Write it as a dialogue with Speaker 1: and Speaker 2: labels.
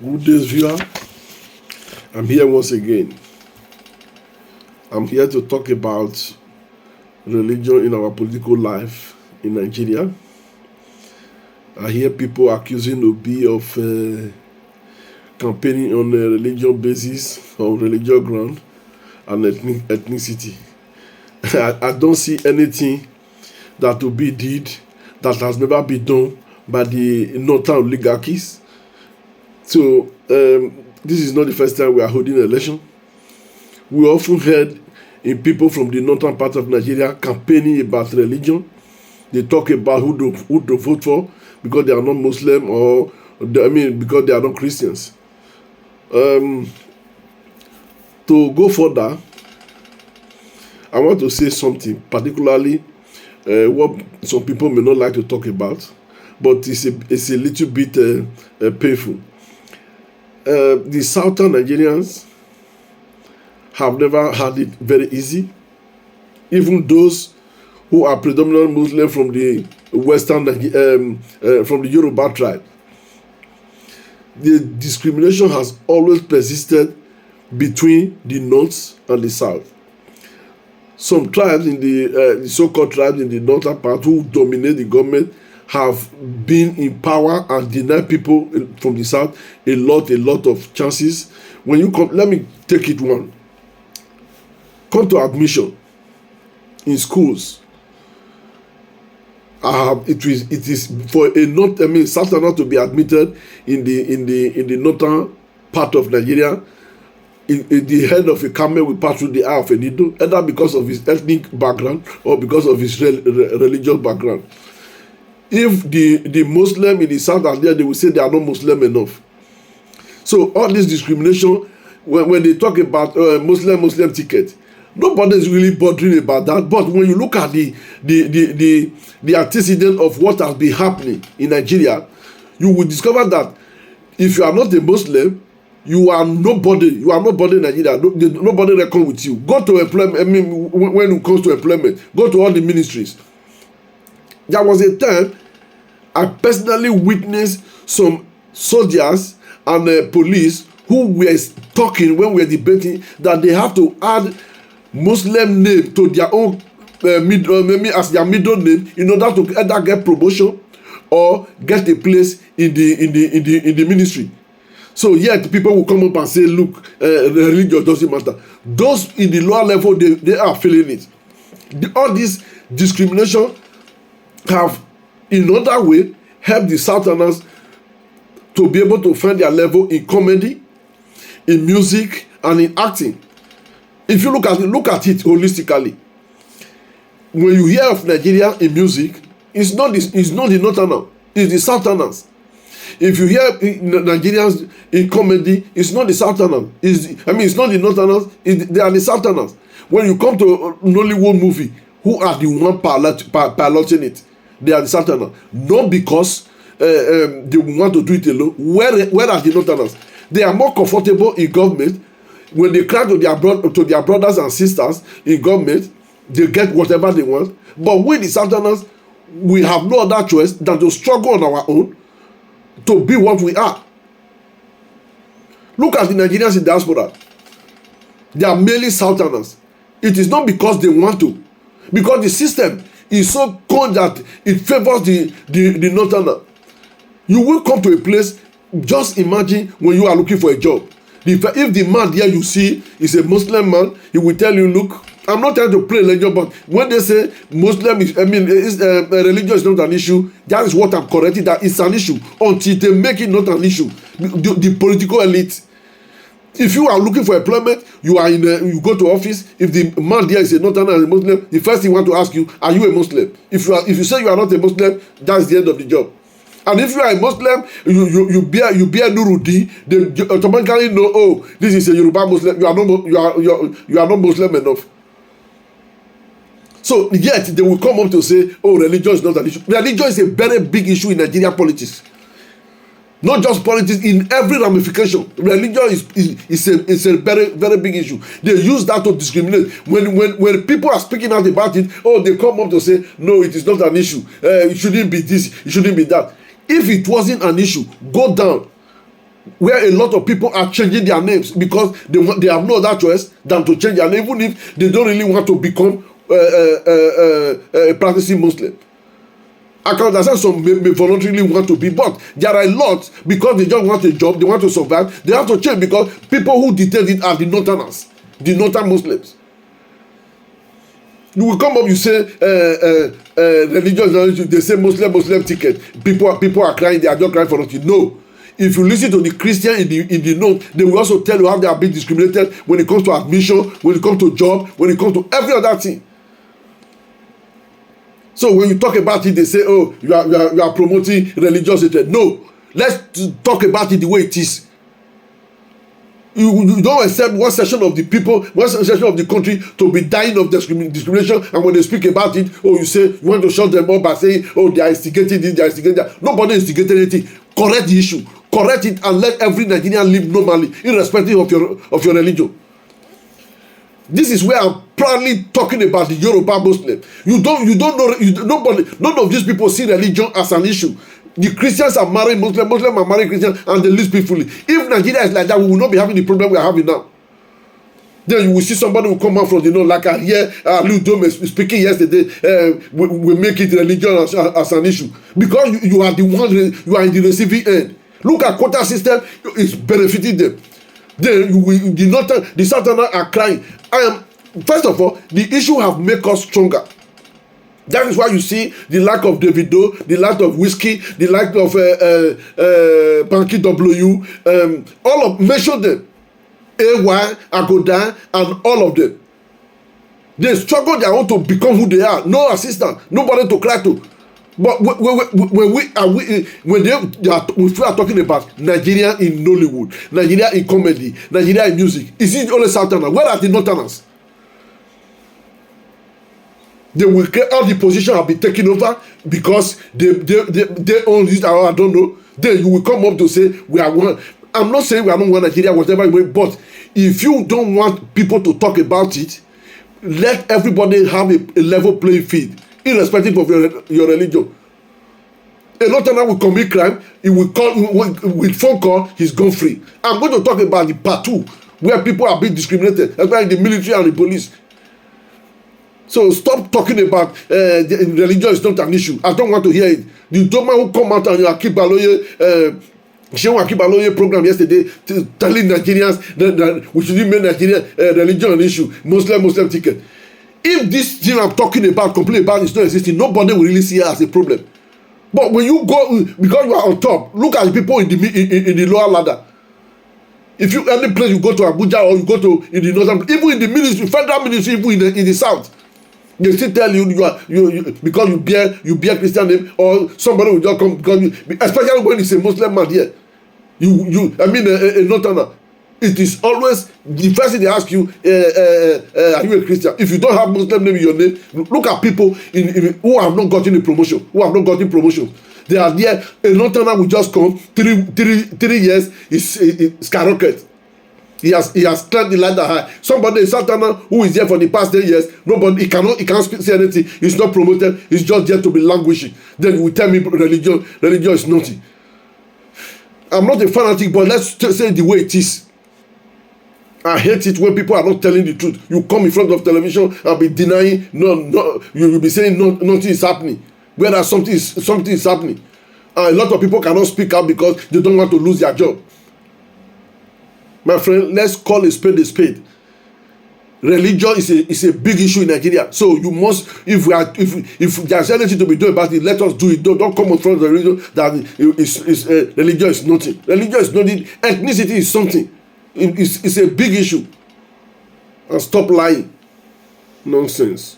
Speaker 1: Good days, viewer. I'm here once again. I'm here to talk about religion in our political life in Nigeria. I hear people accusing Obi of campaigning on a religion basis, on religious ground, and ethnicity. I don't see anything that Obi did that has never been done by the northern oligarchies. So this is not the first time we are holding an election. We often heard in people from the northern part of Nigeria campaigning about religion. They talk about who to vote for because they are not Muslim or because they are not Christians. To go further, I want to say something, particularly what some people may not like to talk about, but it's a little bit painful. The southern Nigerians have never had it very easy. Even those who are predominant Muslim from the western, from the Yoruba tribe, the discrimination has always persisted between the north and the south. Some tribes in the so-called tribes in the northern part who dominate the government have been in power and deny people from the south a lot of chances. When you come, let me take it one. Come to admission in schools. It is for a Southerner to be admitted in the northern part of Nigeria. The head of a camel will pass through the eye of a needle, either because of his ethnic background or because of his religious background. If the Muslim in the south are there, they will say they are not Muslim enough. So all this discrimination, when they talk about Muslim ticket, nobody is really bothering about that. But when you look at the antecedent of what has been happening in Nigeria, you will discover that if you are not a Muslim, you are nobody. You are nobody in Nigeria. Nobody reckon with you. Go to employment. When it comes to employment, go to all the ministries. There was a time I personally witnessed some soldiers and police who were talking when we were debating that they have to add Muslim name to their own as their middle name in order to either get promotion or get a place in the ministry. So yet people will come up and say, look, religion doesn't matter. Those in the lower level, they are feeling it. All this discrimination have in another way helped the Southerners to be able to find their level in comedy, in music, and in acting. If you look at it holistically, when you hear of Nigeria in music, it's not the Northerners, it's the Southerners. If you hear Nigerians in comedy, it's not the Southerners. It's not the Northerners, they are the Southerners. When you come to Nollywood movie, who are the one piloting it? They are the Southerners. Not because they want to do it alone. Where are the Northerners? They are more comfortable in government. When they cry to their brothers and sisters in government, they get whatever they want. But we, the Southerners, we have no other choice than to struggle on our own to be what we are. Look at the Nigerians in diaspora. They are mainly Southerners. It is not because they want to. Because the system is so cold that it favors the Northerner. You will come to a place, just imagine when you are looking for a job. If the man there you see is a Muslim man, he will tell you, look, I'm not trying to play religion, but when they say Muslim is, religion is not an issue, that is what I'm correcting, that it's an issue until they make it not an issue. The political elite. If you are looking for employment, you go to office. If the man there is a Northerner and a Muslim, the first thing he want to ask you, are you a Muslim? If you say you are not a Muslim, that's the end of the job. And if you are a Muslim, you bear Nurudi, they automatically know, oh, this is a Yoruba Muslim. You are not Muslim enough. So yet they will come up to say, oh, religion is not an issue. Religion is a very big issue in Nigerian politics. Not just politics, in every ramification. Religion is a very, very big issue. They use that to discriminate. When people are speaking out about it, oh, they come up to say, no, it is not an issue. It shouldn't be this, it shouldn't be that. If it wasn't an issue, go down where a lot of people are changing their names because they have no other choice than to change their name, even if they don't really want to become a practicing Muslim. I can understand some may voluntarily want to be, but there are a lot because they just want a job, they want to survive, they have to change because people who dictate it are the Northerners, the Northern Muslims. You will come up, you say religious, they say Muslim ticket. People are crying, they are just crying for nothing. No. If you listen to the Christian in the north, they will also tell you how they are being discriminated when it comes to admission, when it comes to job, when it comes to every other thing. So when you talk about it, they say, oh, you are promoting religious hatred. No, let's talk about it the way it is. You don't accept one section of the people, one section of the country to be dying of discrimination, and when they speak about it, oh, you say you want to shut them up by saying, oh, they are instigating this, they are instigating that. Nobody instigated anything. Correct the issue, correct it, and let every Nigerian live normally, irrespective of your religion. This is where I'm proudly talking about the Yoruba Muslim. You don't know, none of these people see religion as an issue. The Christians are marrying Muslims, Muslims are marrying Christians, and they live peacefully. If Nigeria is like that, we will not be having the problem we are having now. Then you will see somebody who come out from the north, like I hear Lou Dome speaking yesterday, we make it religion as an issue. Because you are the one, you are in the receiving end. Look at quota system, it's benefiting them. Then the Southerners are crying. First of all, the issue have made us stronger. That is why you see the lack of Davido, the lack of Whiskey, the lack of Banky W, all of, mention them, AY, Agoda, and all of them. They struggle their own to become who they are. No assistant, nobody to cry to. But when we are talking about Nigeria in Nollywood, Nigeria in comedy, Nigeria in music, is it only Southerners? Where are the Northerners? They will get all the position have been taken over because they own it. I don't know. Then you will come up to say we are one. I'm not saying we are not one Nigeria, whatever you want, but if you don't want people to talk about it, let everybody have a level playing field, irrespective of your religion. A Northerner will commit crime, he will call with phone call, he's gone free. I'm going to talk about the part 2, where people are being discriminated, especially in the military and the police. So stop talking about religion is not an issue. I don't want to hear it. The Doma who come out on Akeem Baloye program yesterday telling Nigerians that we shouldn't make Nigeria religion an issue, Muslim ticket. If this thing I'm talking about, complaining about, is not existing, nobody will really see it as a problem. But when you go, because you are on top, look at the people in the lower ladder. If you any place you go to Abuja or you go to in the northern, even in the ministry, federal ministry, even in the south, they still tell you because you bear Christian name, or somebody will just come because especially when it's a Muslim man here. A Northerner. It is always the first thing they ask you, are you a Christian? If you don't have Muslim name in your name, look at people who have not gotten a promotion, They are there. A Northerner will just come 3 years, is skyrocket. He has climbed the ladder high. Somebody, a Southerner who is there for the past 10 years, he can't say anything. He's not promoted. He's just there to be languishing. Then you will tell me religion is nothing. I'm not a fanatic, but let's say it the way it is. I hate it when people are not telling the truth. You come in front of television and be denying, no, you will be saying nothing is happening, whereas something is happening. And a lot of people cannot speak out because they don't want to lose their job. My friend, let's call a spade a spade. Religion is a big issue in Nigeria. So you must, if there's anything to be done about it, let us do it. Don't come in front of the religion that religion is nothing. Religion is nothing. Ethnicity is something. It's a big issue. And stop lying. Nonsense.